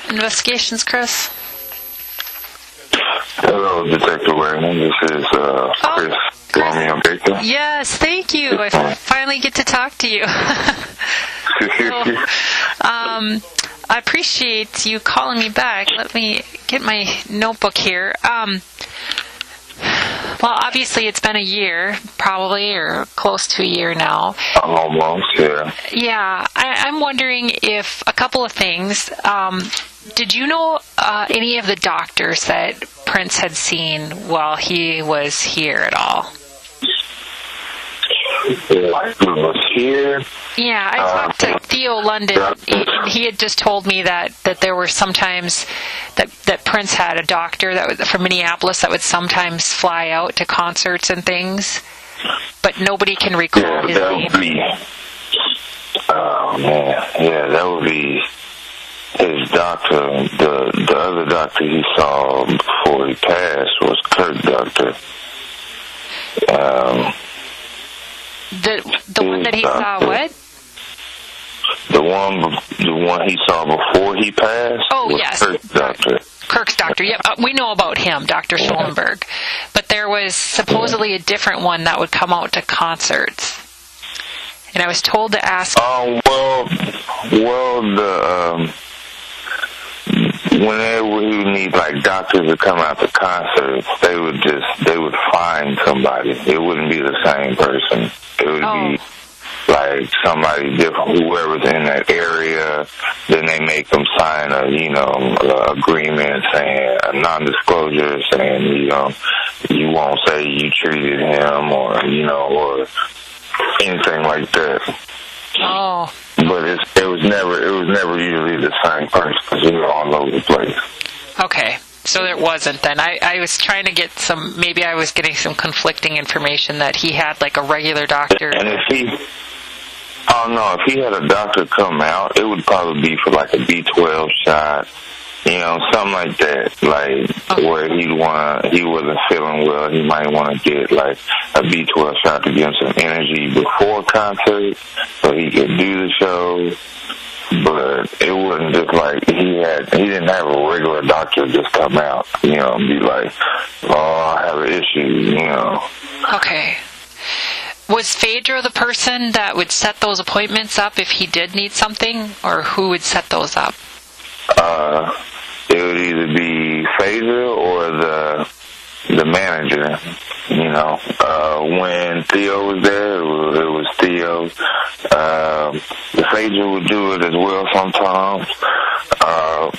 Investigations, Chris? Hello, Detective Raymond. This is Chris. Romeo, Gaither. Yes, thank you. I finally get to talk to you. I appreciate you calling me back. Let me get my notebook here. Well, obviously it's been a year, probably, or close to a year now. Almost, yeah. Yeah, I'm wondering if a couple of things. Did you know any of the doctors that Prince had seen while he was here at all? Here? Yeah, I talked to Theo London. He had just told me that there were sometimes that Prince had a doctor that was from Minneapolis that would sometimes fly out to concerts and things, but nobody can recall his name. Oh man, yeah, that would be his doctor. The other doctor he saw before he passed was Kirk Doctor. The one that he saw, what? The one he saw before he passed. Oh, was yes, Kirk's doctor. Kirk's doctor. Yep, we know about him, Dr. Schoenberg. But there was supposedly a different one that would come out to concerts, and I was told to ask. Whenever he would need like doctors to come out to concerts, they would find somebody. It wouldn't be the same person. It would be like somebody different, whoever's in that area. Then they make them sign a agreement saying a non-disclosure, saying you won't say you treated him or anything like that. Oh. But it was never usually the same person because we were all over the place. Okay, so there wasn't then. I was trying to get maybe I was getting some conflicting information that he had like a regular doctor. And if he had a doctor come out, it would probably be for like a B12 shot, something like that. Like where he wasn't feeling well, he might want to get like a B12 shot to give him some energy before concert so he could do the show. But it wasn't just like he didn't have a regular doctor just come out, and be like, oh, I have an issue, Okay. Was Phaedra the person that would set those appointments up if he did need something, or who would set those up? It would either be Phaedra or the manager. When Theo was there, it was Theo. Phaedra would do it as well sometimes.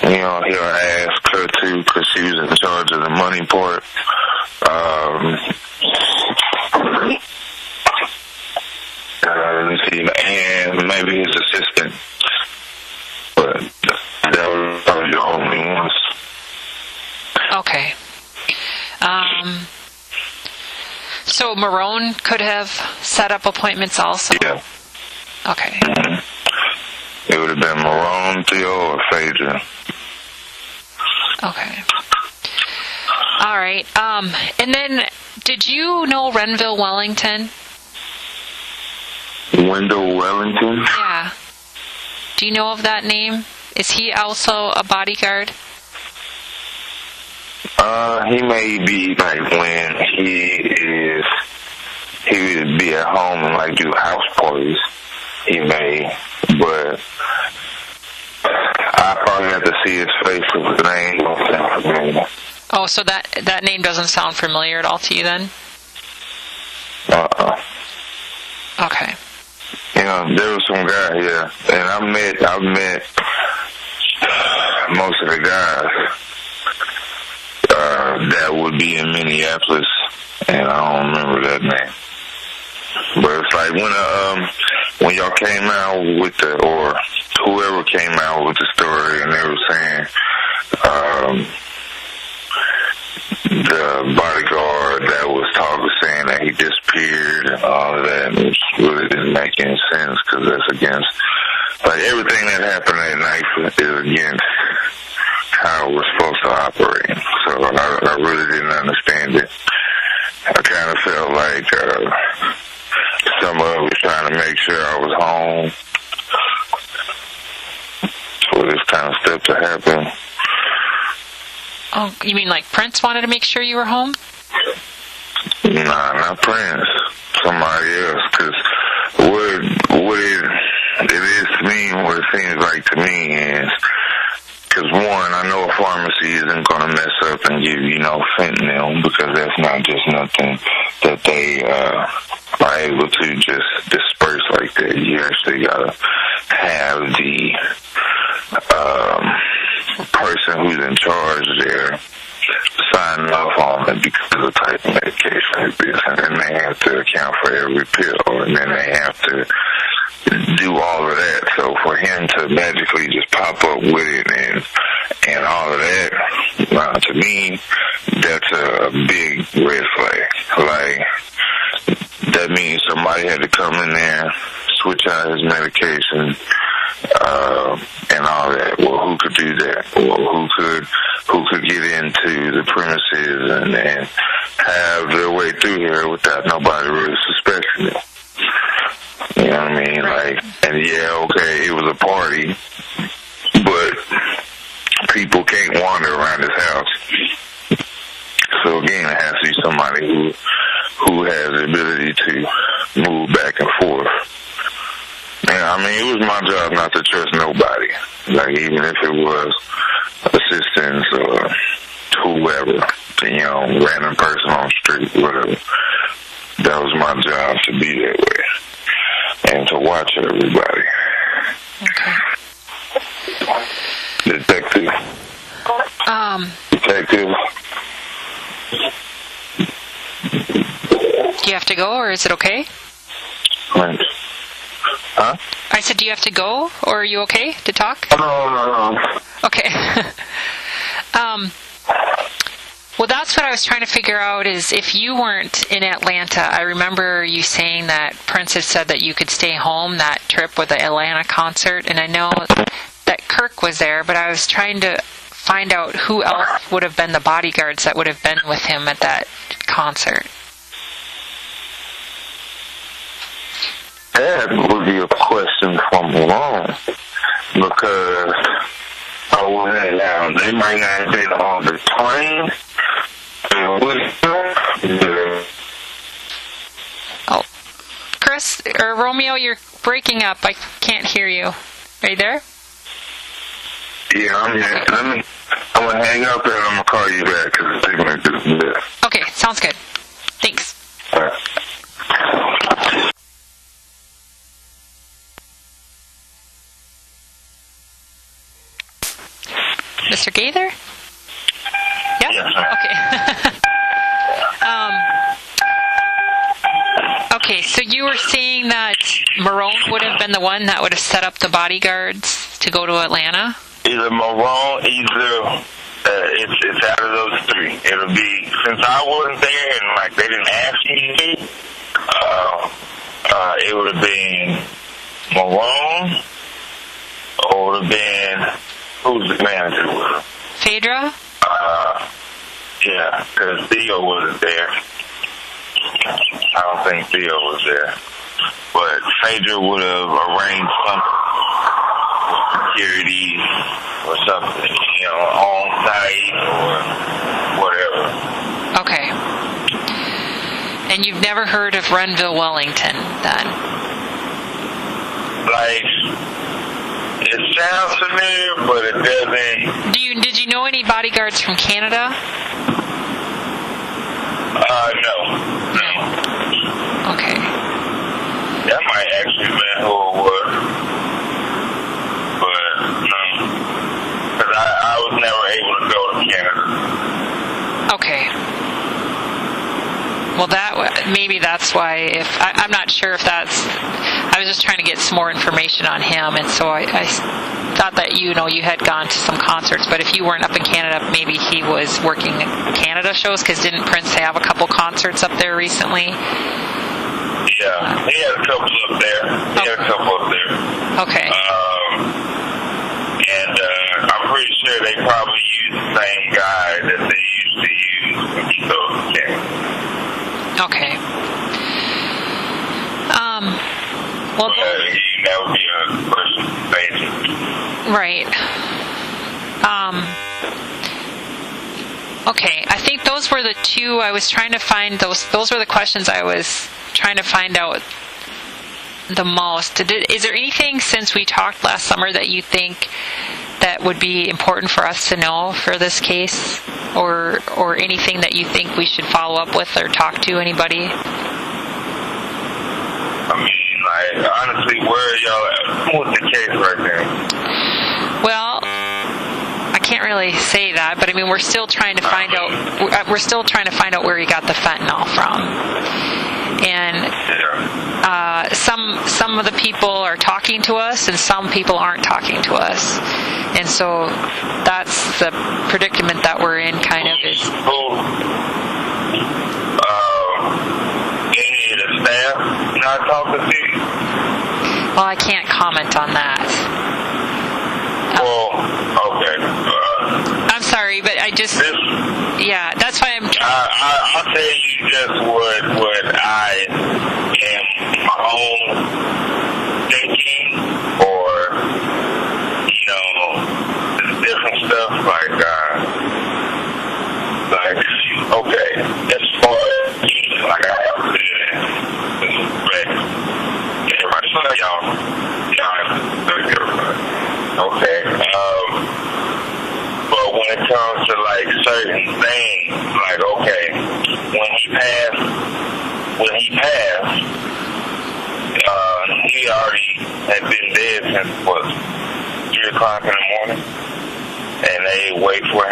He'll ask her too because she was in charge of the money part. And maybe his assistant. But that was probably the only ones. Okay. So Marone could have set up appointments also? Yeah. Okay. Mm-hmm. It would have been Marone, Theo, or Phaedra. Okay. All right. And then, did you know Renville Wellington? Wendell Wellington? Yeah. Do you know of that name? Is he also a bodyguard? He may be like when he would be at home and like do house parties. He may, but I probably have to see his face with the name. Oh, so that name doesn't sound familiar at all to you then? Okay. There was some guy here, and I met most of the guys that would be in Minneapolis, and I don't remember that name. But it's like when y'all came out with or whoever came out with the story, and they were saying the bodyguard that was saying that he disappeared and all of that, which really didn't make any sense because that's against, like, everything that happened that night is against how we're supposed to operate. So I really didn't understand it. I kind of felt like somebody was trying to make sure I was home for this kind of stuff to happen. Oh, you mean like Prince wanted to make sure you were home? Nah, not Prince. Somebody else. Because what it is to me, what it seems like to me is, because one, I know a pharmacy isn't going to mess up and give, fentanyl, because that's not just nothing that they are able to just disperse like that. You actually got to have the person who's in charge there sign off on it because of the type of medication it is, and then they have to account for every pill, and then they have to do all of that. So for him to magically just pop up with it and all of that, to me, that's a big red flag. Like, that means somebody had to come in there, switch out his medication, and all that. Well, who could do that? Well, who could get into the premises and have their way through here without nobody really suspecting it? You know what I mean? Like, and yeah, okay, it was a party, but people can't wander around his house. So again, it has to be somebody who has the ability to move back and forth. Yeah, I mean, it was my job not to trust nobody. Like, even if it was assistants or whoever, random person on the street, whatever. That was my job, to be that way and to watch everybody. Okay. Detective. Detective. Do you have to go, or is it okay? Thanks. Huh? I said, do you have to go, or are you okay to talk? No. Okay. Well, that's what I was trying to figure out, is if you weren't in Atlanta, I remember you saying that Prince had said that you could stay home that trip with the Atlanta concert, and I know that Kirk was there, but I was trying to find out who else would have been the bodyguards that would have been with him at that concert. That would be a question from Malone, because they might not have been on the plane. Oh, Chris or Romeo, you're breaking up. I can't hear you. Are you there? Yeah, I'm here. I'm gonna hang up and I'm gonna call you back because it's taking like this minute. Okay, sounds good. Thanks. All right. Mr. Gaither? Yep. Yeah. Okay. Okay, so you were saying that Marone would have been the one that would have set up the bodyguards to go to Atlanta? Either Marone, it's out of those three. It'll be, since I wasn't there and like they didn't ask me to, it would have been Marone, or it would have been, who's the manager with him? Phaedra? Yeah, because Theo wasn't there. I don't think Theo was there. But Phaedra would have arranged something with security or something, on site or whatever. Okay. And you've never heard of Renville Wellington, then? Like, it sounds familiar, but it doesn't. Did you know any bodyguards from Canada? No. Okay. That might actually have been who it was. But, no. Because I was never able to go to Canada. Okay. Well, maybe that's why. I'm not sure if that's. I was just trying to get some more information on him, and so I thought that you had gone to some concerts. But if you weren't up in Canada, maybe he was working Canada shows. Because didn't Prince have a couple concerts up there recently? Yeah, he had a couple up there. Okay. And I'm pretty sure they probably use the same guy that they used to use when he goes to Canada. Okay. Well, that would be a person basic. right. Okay, I think those were the two I was trying to find. Those were the questions I was trying to find out the most. Is there anything since we talked last summer that you think that would be important for us to know for this case, or anything that you think we should follow up with or talk to anybody? I mean, like, honestly, where are y'all at with the case right now? Well, I can't really say that, but I mean, we're still trying to find out. We're still trying to find out where he got the fentanyl from, and some of the people are talking to us, and some people aren't talking to us, and so that's the predicament that we're in. Kind of is. Any of the staff not talking to you? Well, I can't comment on that. Well, okay. I'm sorry, but I just... Yeah, that's why I'm... I'll tell you just what I am my own thinking, or, different stuff, okay, as far as, like I have said, everybody, y'all okay, but when it comes to, like, certain things, like, okay, when he passed, he already had been dead since, 3 o'clock in the morning, and they wait for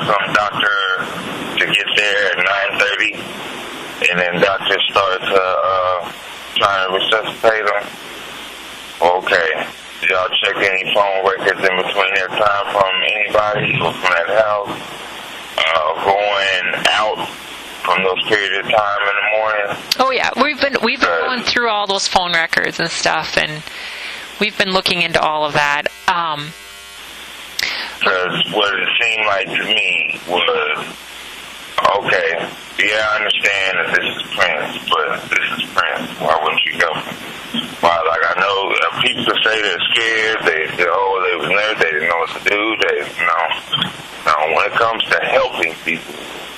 some doctor to get there at 9:30, and then doctors started to trying to resuscitate him. Okay. Did y'all check any phone records in between that time from anybody or from that house? Going out from those periods of time in the morning? Oh yeah, we've been going through all those phone records and stuff, and we've been looking into all of that. Because what it seemed like to me was, okay, yeah, I understand that this is Prince, but this is Prince. Why wouldn't you go? Why, like, I know people say they're scared, they was nervous, they didn't know what to do, no, when it comes to helping people,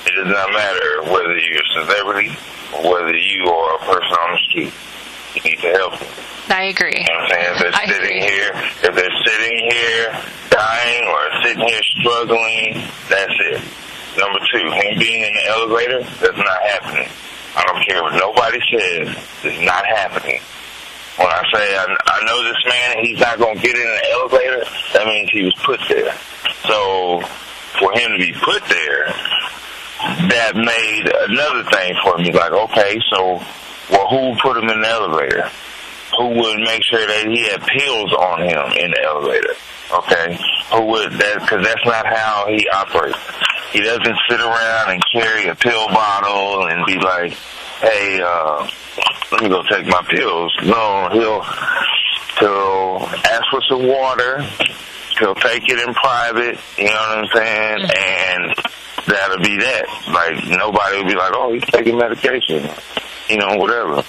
it does not matter whether you're a celebrity or whether you are a person on the street. You need to help them. I agree. You know what I'm saying? If they're sitting here dying or sitting here struggling, that's it. Number 2, him being in the elevator, that's not happening. I don't care what nobody says, it's not happening. When I say I know this man, he's not going to get in the elevator, that means he was put there. So for him to be put there, that made another thing for me. Like, okay, so, well, who put him in the elevator? Who would make sure that he had pills on him in the elevator? Okay? Who would that? Because that's not how he operates. He doesn't sit around and carry a pill bottle and be like, hey, let me go take my pills. No, he'll ask for some water. He'll take it in private, you know what I'm saying? And that'll be that. Like, nobody will be like, oh, he's taking medication, whatever.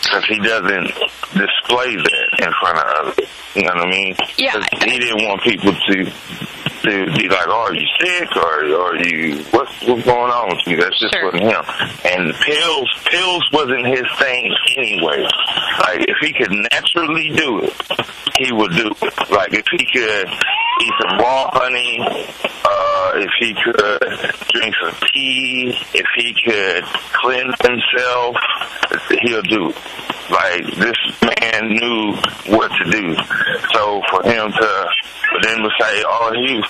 Because he doesn't display that in front of others. You know what I mean? Yeah. He didn't want people to be like, oh, are you sick, or are you, what's going on with you? That's just wasn't him. And pills wasn't his thing anyway. Like, if he could naturally do it, he would do it. Like, if he could eat some raw honey, if he could drink some tea, if he could cleanse himself, he'll do it. Like, this man knew what to do. So for him to then say, oh, he was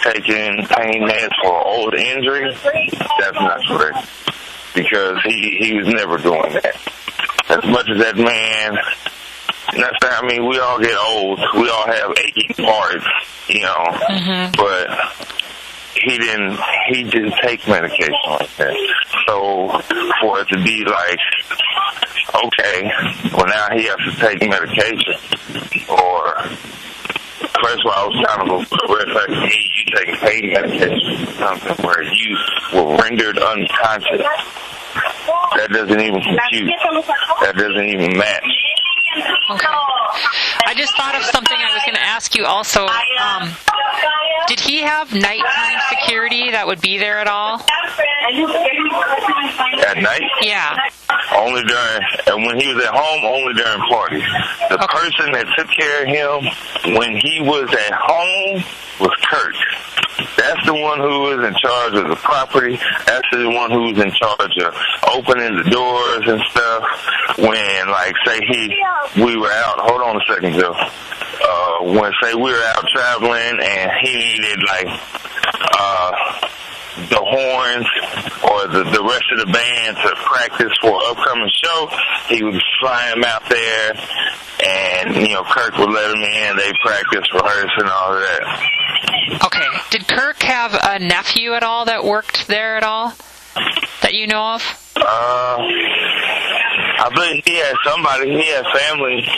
taking pain meds for old injury, that's not correct. Because he was never doing that. As much as that man, we all get old, we all have aching parts, but he didn't take medication like that. So for it to be like, okay, well now he has to take medication, or first of all, I was kind of a red flag to me, you taking pain medication, something where you were rendered unconscious. That doesn't even compute. That doesn't even match. Okay. I just thought of something ask you also, did he have nighttime security that would be there at all? At night? Yeah. Only during, and when he was at home, only during parties. The person that took care of him when he was at home was Kirk. That's the one who was in charge of the property. That's the one who was in charge of opening the doors and stuff. When, like, say we were out. Hold on a second, Joe. When, say, we were out traveling and he needed, like, the horns or the rest of the band to practice for an upcoming show, he would fly him out there, and, you know, Kirk would let him in. They practice, rehearse, and all of that. Okay. Did Kirk have a nephew at all that worked there at all that you know of? I believe he had somebody. He had family.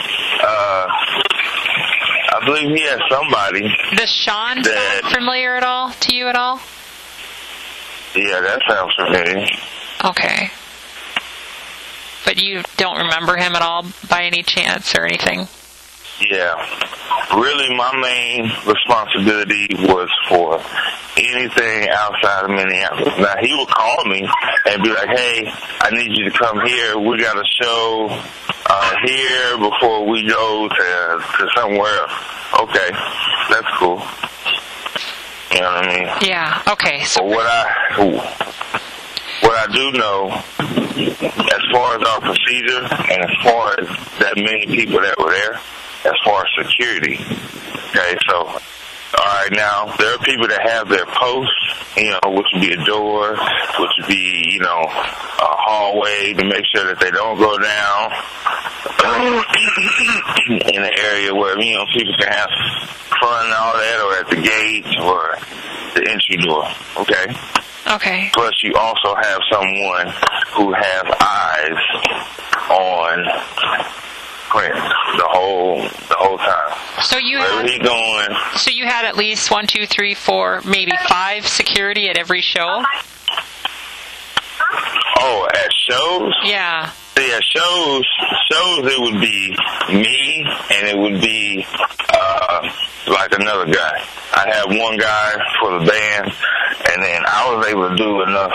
I believe he had somebody. Does Sean sound familiar at all to you at all? Yeah, that sounds familiar. Okay. But you don't remember him at all by any chance or anything? Yeah. Really, my main responsibility was for anything outside of Minneapolis. Now, he would call me and be like, hey, I need you to come here. We got a show here before we go to somewhere else. Okay, that's cool. You know what I mean? Yeah, okay. So what I do know, as far as our procedure and as far as that many people that were there, as far as security, okay, so, all right, now, there are people that have their posts, you know, which would be a door, which would be, you know, a hallway to make sure that they don't go down in an area where, you know, people can have fun and all that, or at the gate or the entry door, okay? Okay. Plus, you also have someone who has eyes on Prince the whole time. So you wherever he's going. So you had at least 1, 2, 3, 4, maybe 5 security at every show? Oh, at shows? Yeah. See, at shows it would be me, and it would be like another guy. I have one guy for the band, and then I was able to do enough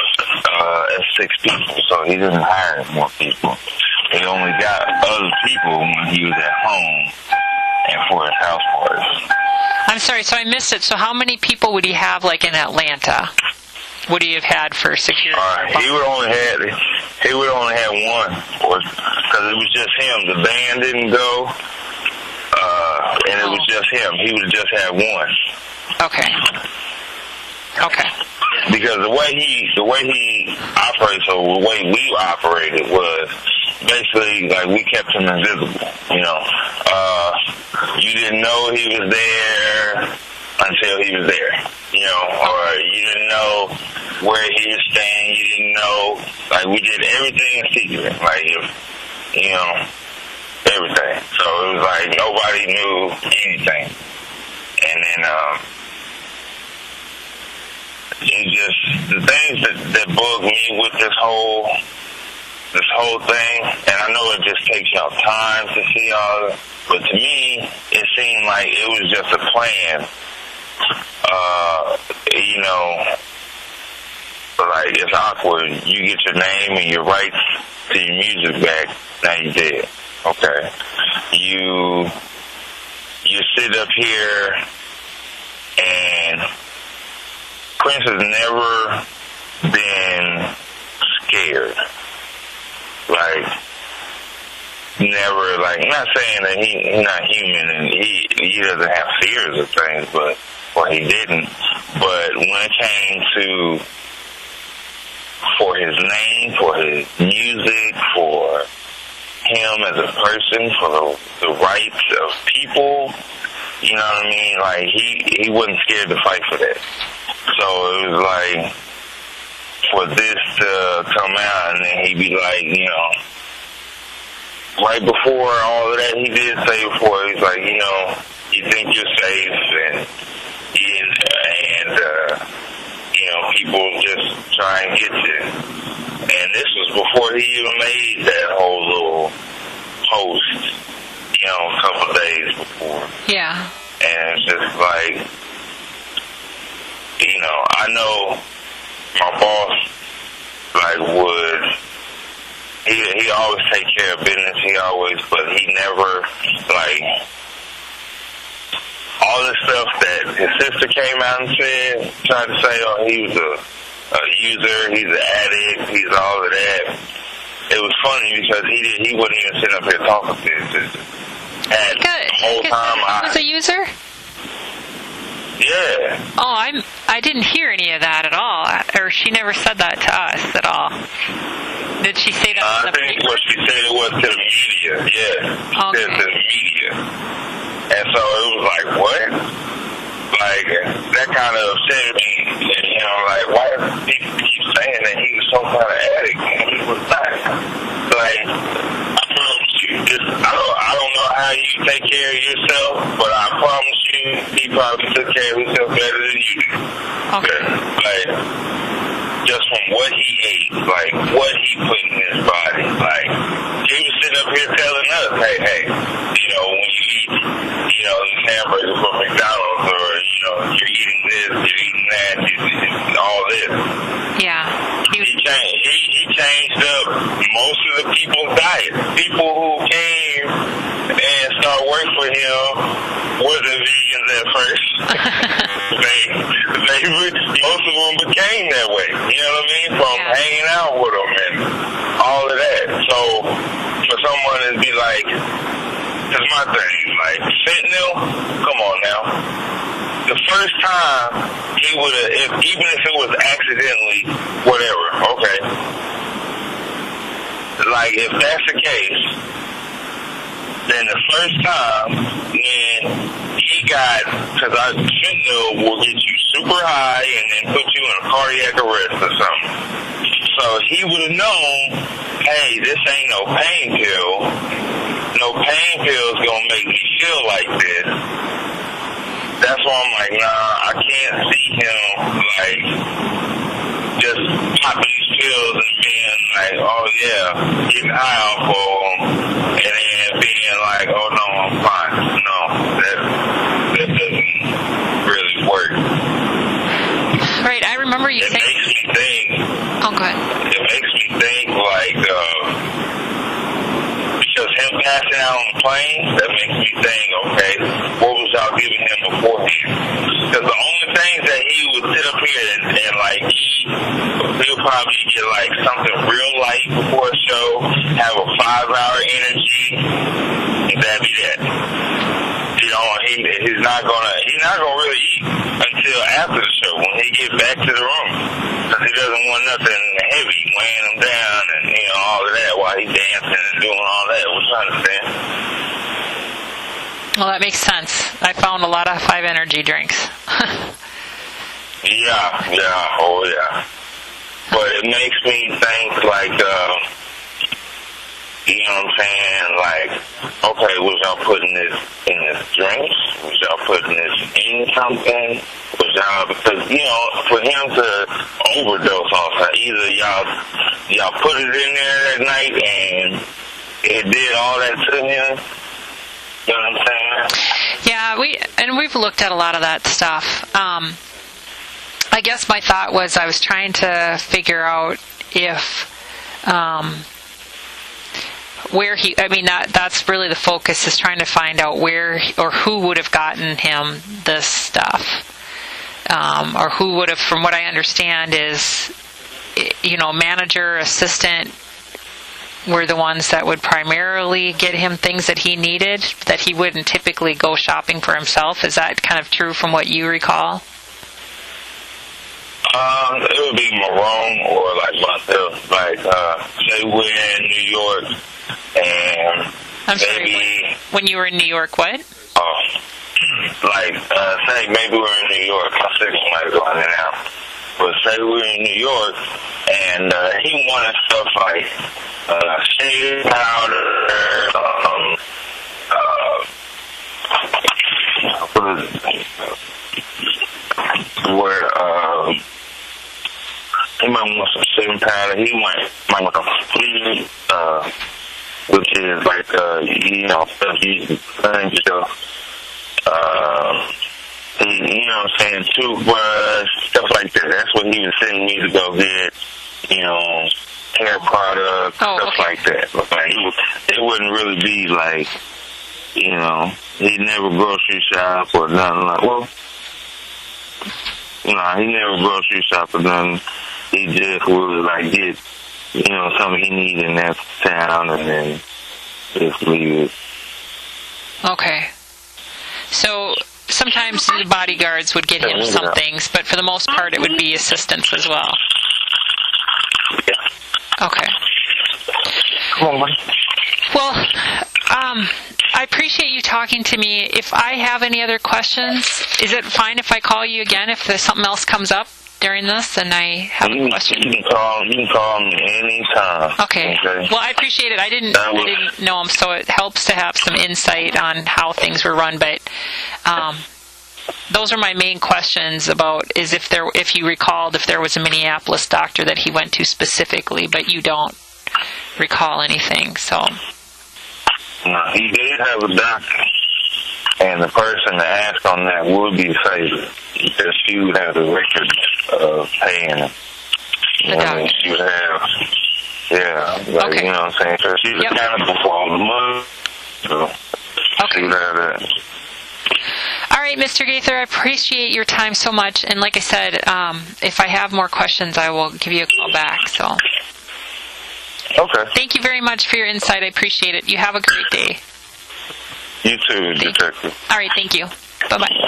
as 6 people, so he didn't hire more people. He only got other people when he was at home and for his house parties. I'm sorry, so I missed it. So how many people would he have, like, in Atlanta? Would he have had for security? He would only have one, because it was just him. The band didn't go, and it was just him. He would just have one. Okay. Okay. Because the way he operates, or the way we operated, was basically like we kept him invisible. You know, you didn't know he was there until he was there. You know, or you didn't know where he was staying. You didn't know. Like, we did everything in secret. Like, you know, everything. So it was like nobody knew anything. And then it just, the things that bug me with this whole thing, and I know it just takes y'all time to see all of it, but to me, it seemed like it was just a plan. You know, like, it's awkward. You get your name and your rights to your music back, now you're dead. Okay. You sit up here, and Prince has never been scared. Like, never, like, I'm not saying that he's not human and he doesn't have fears of things, but, or he didn't. But when it came to, for his name, for his music, for him as a person, for the rights of people, you know what I mean? Like, he wasn't scared to fight for that. So it was like, for this to come out, and then he'd be like, you know, right before all of that, he did say before, he's like, you know, you think you're safe, and you know, people just try and get you. And this was before he even made that whole little post, you know, a couple of days before. Yeah. and it's just like, I know my boss, he always take care of business. But he never, all the stuff that his sister came out and said, tried to say, oh, he was a user, he's an addict, he's all of that. It was funny because he wasn't even sitting up here talking to us. And the whole time he was a user? Yeah. Oh, I didn't hear any of that at all. Or she never said that to us at all. Did she say that? I think what she said it was to the media. Yeah. She said to the media. And so it was like, what? That kind of upset me. Why do people keep saying that he was some kind of addict and he was not? I promise you, I don't know how you take care of yourself, but I promise you, he probably took care of himself better than you do. Okay. Just from what he ate, what he put in his body. He was sitting up here telling us, hey, when you eat, this hamburger from McDonald's, or, you're eating this, you're eating that, all this. Yeah. He changed up most of the people's diet. People who came and started working for him wasn't vegans at first. Most of them became that way. You know what I mean? From hanging out with them and all of that. So for someone to be like, it's my thing. Fentanyl, come on now. The first time he would have, even if it was accidentally, whatever, okay. If that's the case, then the first time when he got, because fentanyl will get you super high and then put you in a cardiac arrest or something. So he would have known, hey, this ain't no pain pill. No pain pill's gonna make me feel like this. That's why I'm like, nah, I can't see him just popping these pills and being like, oh yeah, getting high off of them, and then being like, oh no, I'm fine. No, that doesn't really work. Right, I remember you saying. It makes me think. Oh, go ahead. It makes me think because him passing out on the plane, that makes me think, okay, what was y'all giving him beforehand? Because the only things that he would sit up here and eat, he'll probably get something real light before a show, have a 5-hour energy, and that'd be that. He's not gonna really eat until after the show when he gets back to the room, because he doesn't want nothing heavy weighing him down and all of that while he's dancing and doing all that. Which I understand. Well, that makes sense. I found a lot of 5 energy drinks. Yeah, oh yeah. But it makes me think you know what I'm saying? Okay, was y'all putting this in this drink? Was y'all putting this in something? Was y'all, because, for him to overdose also, either y'all put it in there that night and it did all that to him. You know what I'm saying? Yeah, we've looked at a lot of that stuff. I guess my thought was I was trying to figure out if that's really the focus, is trying to find out where or who would have gotten him this stuff, or who would have, from what I understand is, manager, assistant were the ones that would primarily get him things that he needed, that he wouldn't typically go shopping for himself. Is that kind of true from what you recall? It would be Marone or myself. Say we're in New York, and I'm sorry, when you were in New York, what? Say maybe we're in New York. My signal might be going in and out. But say we're in New York, and he wanted stuff like shave powder, he might want some shaving powder. He might want a fleet, which is stuff you cleanse yourself. You know what I'm saying, toothbrush, stuff like that. That's what he was sending me to go get, you know, hair products, stuff like that. Like, it wouldn't really be like, you know, he never grocery shop or nothing like, well, no, he never grocery shop or nothing. He just would, like, get, you know, something he needed in that town and then just leave it. Okay. So sometimes the bodyguards would get him some things, but for the most part it would be assistance as well. Yeah. Okay. Come on, buddy. Well, I appreciate you talking to me. If I have any other questions, is it fine if I call you again if there's something else comes up during this and I have a question? You can call me anytime. Okay. Well, I appreciate it. I didn't know him, so it helps to have some insight on how things were run. But those are my main questions about is if you recalled if there was a Minneapolis doctor that he went to specifically, but you don't recall anything. So. No, he did have a doctor, and the person to ask on that would be Favorite, because she would have the record of paying him. The doctor. She would have, like, you know what I'm saying? So she was accountable for all the money, so she would have that. All right, Mr. Gaither, I appreciate your time so much, and like I said, if I have more questions, I will give you a call back, so... Okay. Thank you very much for your insight. I appreciate it. You have a great day. You too, Detective. All right, thank you. Bye-bye.